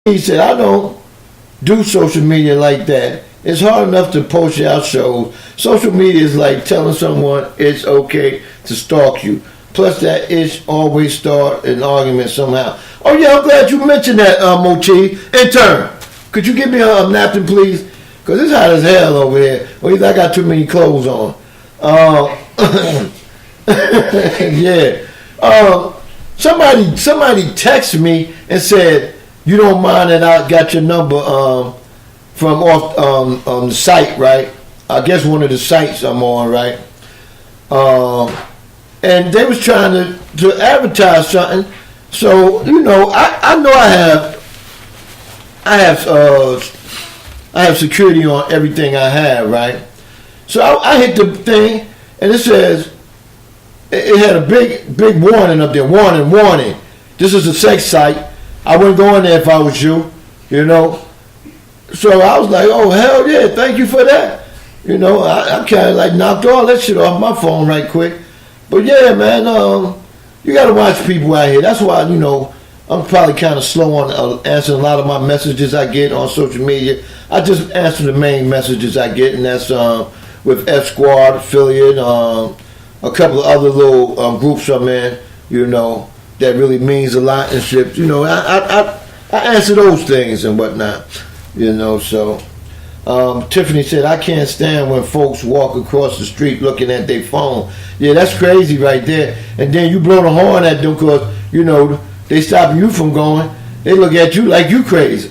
He said, I don't do social media like that. It's hard enough to post your shows. Social media is like telling someone it's okay to stalk you. Plus that itch always start an argument somehow. Oh yeah, I'm glad you mentioned that, Mochi. Intern, could you give me a napkin, please? Because it's hot as hell over here. Well, I got too many clothes on. Yeah. Somebody texted me and said, you don't mind that I got your number from off the site, right? I guess one of the sites I'm on, right? And they was trying to advertise something. So, you know, I know I have security on everything I have, right? So I hit the thing and it says, it had a big warning up there, warning. This is a sex site. I wouldn't go in there if I was you, you know. So I was like, oh, hell yeah, thank you for that. You know, I kind of like knocked all that shit off my phone right quick. But yeah, man, you got to watch people out here. That's why, you know, I'm probably kind of slow on answering a lot of my messages I get on social media. I just answer the main messages I get, and that's with F Squad affiliate, a couple of other little groups I'm in, you know, that really means a lot and shit. You know, I answer those things and whatnot, you know. So Tiffany said, I can't stand when folks walk across the street looking at their phone. Yeah, that's crazy right there. And then you blow the horn at them because, you know, they stop you from going. They look at you like you crazy.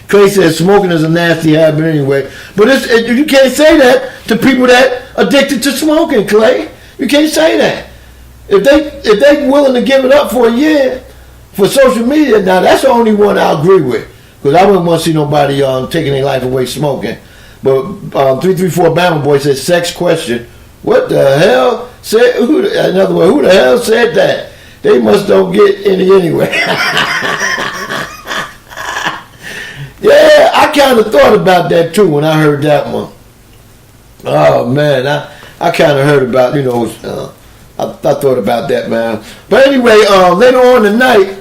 Clay says smoking is a nasty habit anyway. But you can't say that to people that addicted to smoking, Clay. You can't say that. If they willing to give it up for a year for social media, now that's the only one I agree with. Because I wouldn't want to see nobody taking their life away smoking. But 334 Bama Boy says, sex question. What the hell said, in other words, who the hell said that? They must don't get any anyway. Yeah, I kind of thought about that too when I heard that one. Oh man, I kind of heard about, you know, I thought about that, man. But anyway, later on tonight,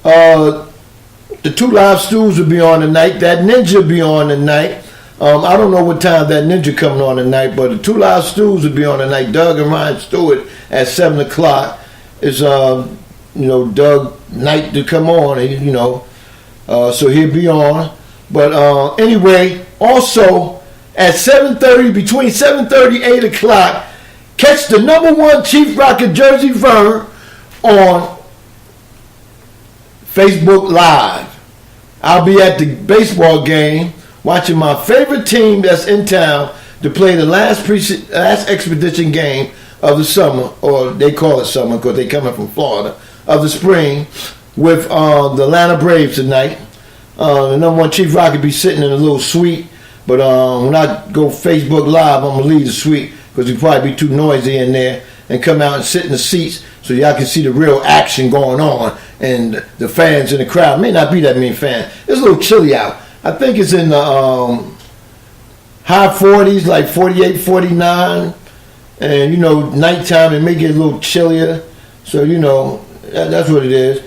the 2 Live Stews will be on tonight. That Ninja will be on tonight. I don't know what time that Ninja coming on tonight, but the 2 Live Stews will be on tonight. Doug and Ryan Stewart at 7 o'clock. It's, you know, Doug night to come on, you know. So he'll be on. But anyway, also at 7:30, between 7:30 and 8 o'clock, catch the #1 Chief Rocker JERSEYVERN on Facebook Live. I'll be at the baseball game watching my favorite team that's in town to play the last expedition game of the summer, or they call it summer because they coming from Florida, of the spring, with the Atlanta Braves tonight. The #1 Chief Rocker be sitting in a little suite, but when I go Facebook Live, I'm going to leave the suite because it'll probably be too noisy in there, and come out and sit in the seats so y'all can see the real action going on, and the fans in the crowd. May not be that many fans. It's a little chilly out. I think it's in the high 40s, like 48, 49, and, you know, nighttime it may get a little chillier, so, you know, that's what it is.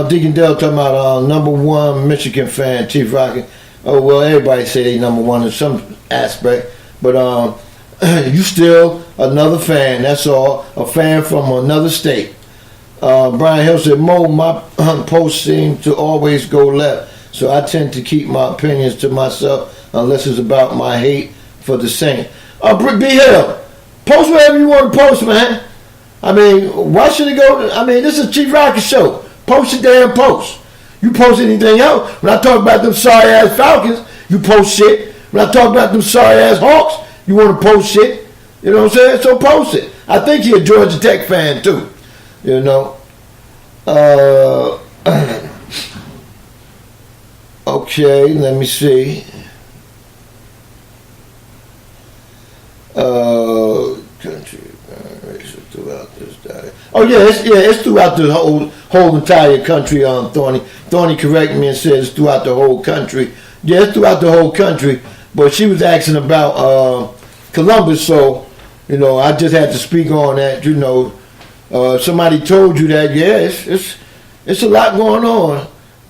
Deacon Dell talking about #1 Michigan fan, Chief Rocket. Oh, well, everybody say they #1 in some aspect, but you still another fan, that's all. A fan from another state. Brian Hill said, Mo, my posts seem to always go left, so I tend to keep my opinions to myself unless it's about my hate for the Saints. B. Hill, post whatever you want to post, man. I mean, why should it go? I mean, this is Chief Rocket show. Post your damn post. You post anything else. When I talk about them sorry ass Falcons, you post shit. When I talk about them sorry ass Hawks, you want to post shit. You know what I'm saying? So post it. I think you're a Georgia Tech fan too. You know. Okay, let me see. Country throughout this day. Oh yeah, it's throughout the whole entire country. Thorny corrected me and said it's throughout the whole country. Yeah, it's throughout the whole country. But she was asking about Columbus, so you know I just had to speak on that. You know, somebody told you that. Yeah, it's a lot going on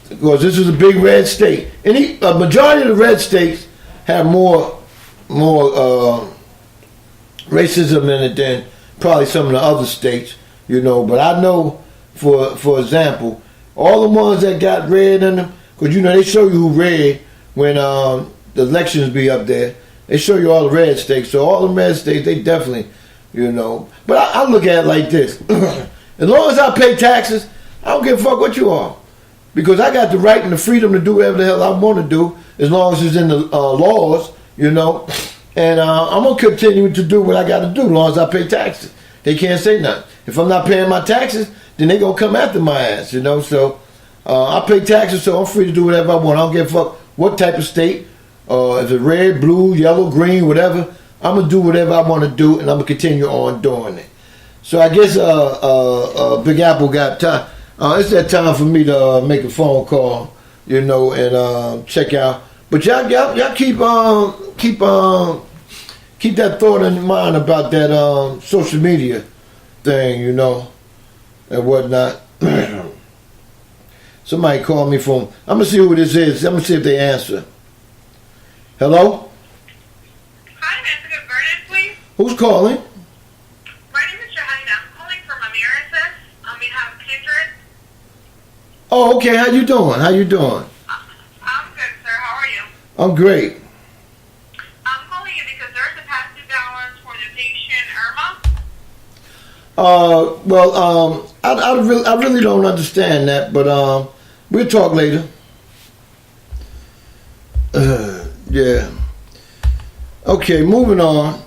because this is a big red state. And a majority of the red states have more racism in it than probably some of the other states, you know. But I know, for example, all the ones that got red in them, because, you know, they show you who red when the elections be up there. They show you all the red states. So all the red states, they definitely, you know. But I look at it like this. As long as I pay taxes, I don't give a fuck what you are. Because I got the right and the freedom to do whatever the hell I want to do, as long as it's in the laws, you know. And I'm going to continue to do what I got to do as long as I pay taxes. They can't say nothing. If I'm not paying my taxes, then they going to come after my ass, you know. So I pay taxes, so I'm free to do whatever I want. I don't give a fuck what type of state, if it's red, blue, yellow, green, whatever. I'm going to do whatever I want to do, and I'm going to continue on doing it. So I guess Big Apple got time. It's that time for me to make a phone call, you know, and check out. But y'all keep that thought in mind about that social media thing, you know, and whatnot. Somebody called me from. I'm gonna see who this is. I'm gonna see if they answer. Hello? Hi, Mr. Vernon, please. Who's calling? My name is Shahida. I'm calling from Amerisys on behalf of Kindred. Oh, okay. How you doing? I'm good, sir. How are you? I'm great. I'm calling you because there's a past due balance for the patient Irma. I really don't understand that, but we'll talk later. Yeah. Okay, moving on.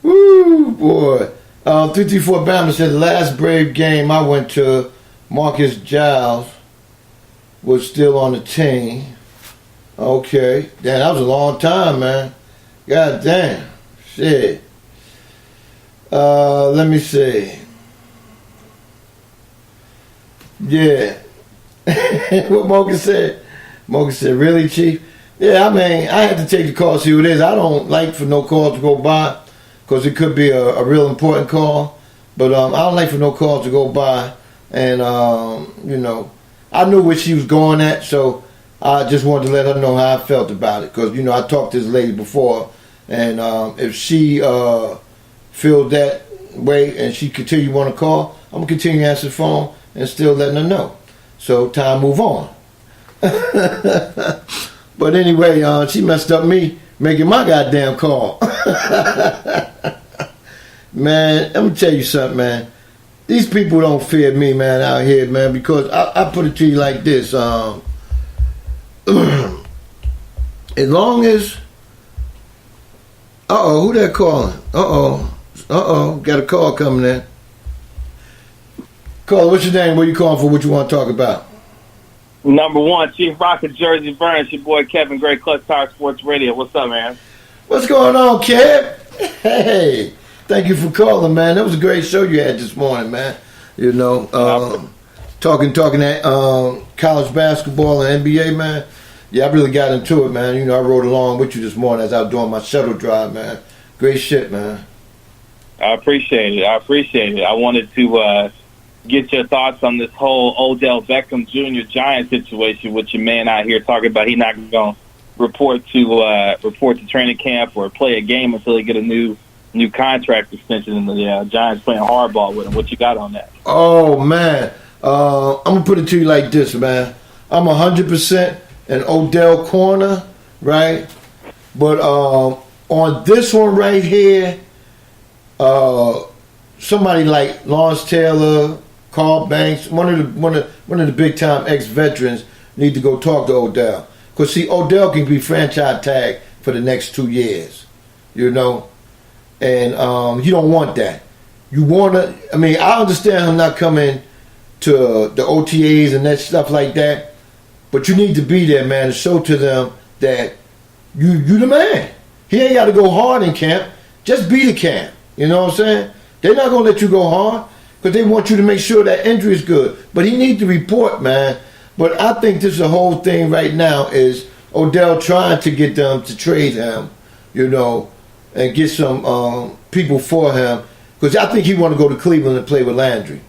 Woo, boy. 334 Bama said the last Brave game I went to, Marcus Giles was still on the team. Okay. Damn, that was a long time, man. God damn. Shit. Let me see. Yeah. What Mocha said. Mocha said, really, Chief? Yeah, I mean, I had to take the call, see what it is. I don't like for no call to go by because it could be a real important call. But I don't like for no call to go by. And, you know, I knew where she was going at, so I just wanted to let her know how I felt about it. Because, you know, I talked to this lady before, and if she feels that way and she continue want to call, I'm going to continue to answer the phone and still letting her know. So time move on. But anyway, she messed up me making my goddamn call. Man, let me tell you something, man. These people don't fear me, man, out here, man, because I put it to you like this. As long as... Uh-oh, who that calling? Got a call coming in. Caller, what's your name? What you calling for? What you want to talk about? Number one, Chief ROCKA, JERSEYVERN. It's your boy Kevin, Great Clutch Tire Sports Radio. What's up, man? What's going on, Kev? Hey, thank you for calling, man. That was a great show you had this morning, man. You know, talking that college basketball and NBA, man. Yeah, I really got into it, man. You know, I rode along with you this morning as I was doing my shuttle drive, man. Great shit, man. I appreciate it. I wanted to get your thoughts on this whole Odell Beckham Jr. Giant situation with your man out here talking about he not going to report to training camp or play a game until he get a new contract extension, and the Giants playing hardball with him. What you got on that? Oh, man. I'm going to put it to you like this, man. I'm 100% an Odell corner, right? But on this one right here, somebody like Lawrence Taylor, Carl Banks, one of the big time ex-veterans need to go talk to Odell. Because, see, Odell can be franchise tagged for the next 2 years, you know? And you don't want that. You want to, I mean, I understand him not coming to the OTAs and that stuff like that, but you need to be there, man, to show to them that you the man. He ain't got to go hard in camp. Just be the camp. You know what I'm saying? They're not going to let you go hard because they want you to make sure that injury is good. But he needs to report, man. But I think this the whole thing right now is Odell trying to get them to trade him, you know, and get some people for him. Because I think he want to go to Cleveland and play with Landry.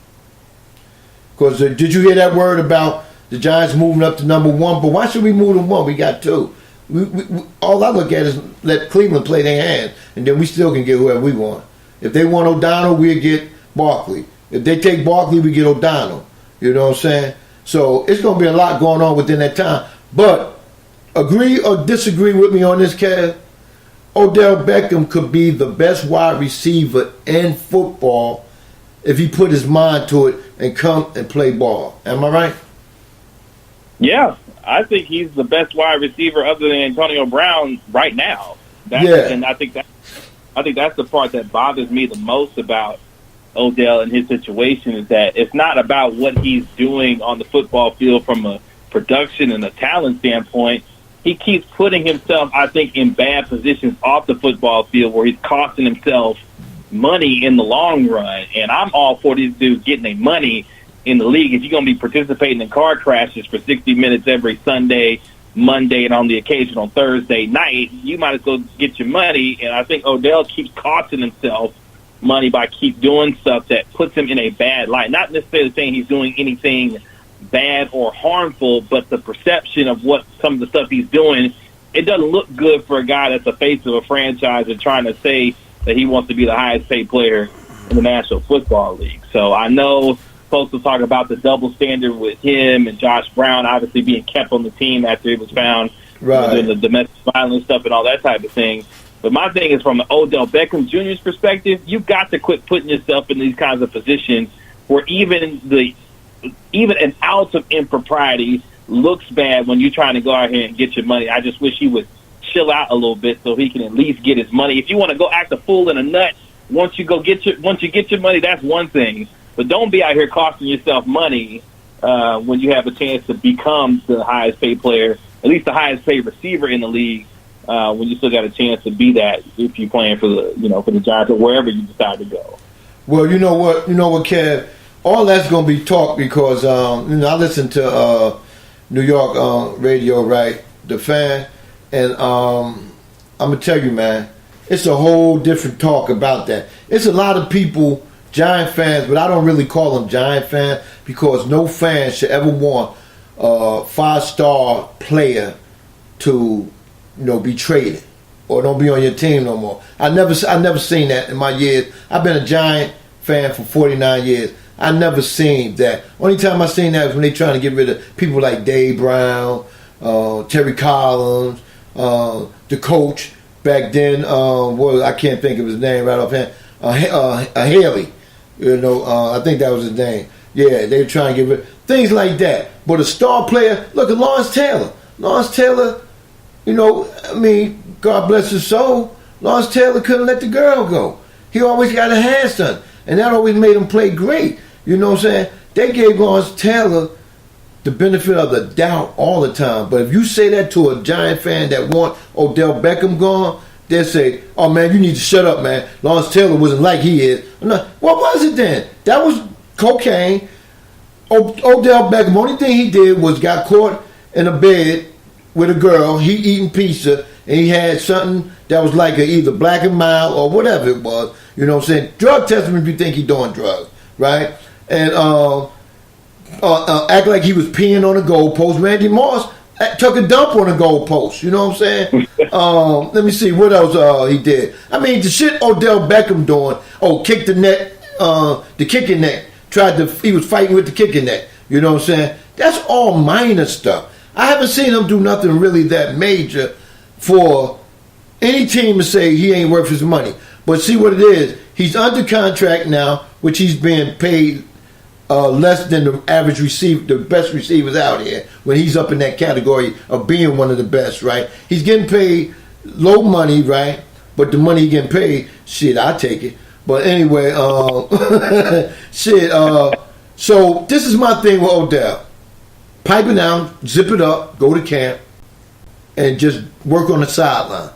Because did you hear that word about the Giants moving up to number 1? But why should we move to 1? We got 2. All I look at is let Cleveland play their hand, and then we still can get whoever we want. If they want O'Donnell, we'll get Barkley. If they take Barkley, we get O'Donnell. You know what I'm saying? So it's going to be a lot going on within that time. But agree or disagree with me on this, Kev, Odell Beckham could be the best wide receiver in football if he put his mind to it and come and play ball. Am I right? Yeah, I think he's the best wide receiver other than Antonio Brown right now. And I think that's the part that bothers me the most about Odell and his situation is that it's not about what he's doing on the football field from a production and a talent standpoint. He keeps putting himself, I think, in bad positions off the football field where he's costing himself money in the long run. And I'm all for these dudes getting their money in the league. If you're going to be participating in car crashes for 60 minutes every Sunday, Monday, and on the occasion on Thursday night, you might as well get your money. And I think Odell keeps costing himself money by keep doing stuff that puts him in a bad light. Not necessarily saying he's doing anything bad or harmful, but the perception of what some of the stuff he's doing, it doesn't look good for a guy that's the face of a franchise and trying to say that he wants to be the highest paid player in the National Football League. So I know folks will talk about the double standard with him and Josh Brown obviously being kept on the team after he was found doing the domestic violence stuff and all that type of thing. But my thing is from the Odell Beckham Jr.'s perspective, you've got to quit putting yourself in these kinds of positions where even an ounce of impropriety looks bad when you're trying to go out here and get your money. I just wish he would chill out a little bit so he can at least get his money. If you want to go act a fool and a nut once you get your money, that's one thing. But don't be out here costing yourself money when you have a chance to become the highest paid player, at least the highest paid receiver in the league. When you still got a chance to be that if you're playing for the Giants or wherever you decide to go. Well, you know what, Kev, all that's going to be talk because I listen to New York radio, right, the Fan, and I'm gonna tell you, man, it's a whole different talk about that. It's a lot of people, Giant fans, but I don't really call them Giant fans because no fan should ever want a 5-star player to be traded or don't be on your team no more. I never seen that in my years. I've been a Giant fan for 49 years. I never seen that. Only time I seen that was when they trying to get rid of people like Dave Brown, Terry Collins, the coach back then. I can't think of his name right offhand. Haley, I think that was his name. Yeah, they were trying to get rid things like that. But a star player, look at Lawrence Taylor. Lawrence Taylor, God bless his soul. Lawrence Taylor couldn't let the girl go. He always got a hand done, and that always made him play great. You know what I'm saying? They gave Lawrence Taylor the benefit of the doubt all the time. But if you say that to a Giant fan that want Odell Beckham gone, they'll say, "Oh man, you need to shut up, man. Lawrence Taylor wasn't like he is." No, what was it then? That was cocaine. Odell Beckham, only thing he did was got caught in a bed with a girl. He eating pizza, and he had something that was like either Black and Mild or whatever it was. You know what I'm saying? Drug test him if you think he's doing drugs, right? And act like he was peeing on a goalpost. Randy Moss took a dump on a goalpost. You know what I'm saying? Let me see what else he did. The shit Odell Beckham doing. Kick the net, the kicking net. He was fighting with the kicking net. You know what I'm saying? That's all minor stuff. I haven't seen him do nothing really that major for any team to say he ain't worth his money. But see what it is. He's under contract now, which he's being paid less than the average receiver, the best receivers out here, when he's up in that category of being one of the best, right? He's getting paid low money, right? But the money he getting paid, shit, I take it. But anyway, so this is my thing with Odell. Pipe it down, zip it up, go to camp, and just work on the sideline.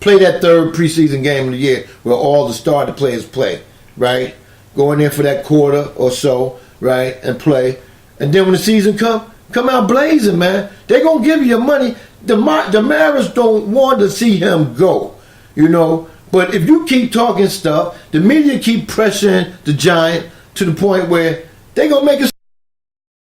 Play that third preseason game of the year where all the starter players play, right? Go in there for that quarter or so, right, and play. And then when the season come out blazing, man. They're going to give you your money. The Mariners don't want to see him go, But if you keep talking stuff, the media keep pressuring the Giant to the point where They gonna make a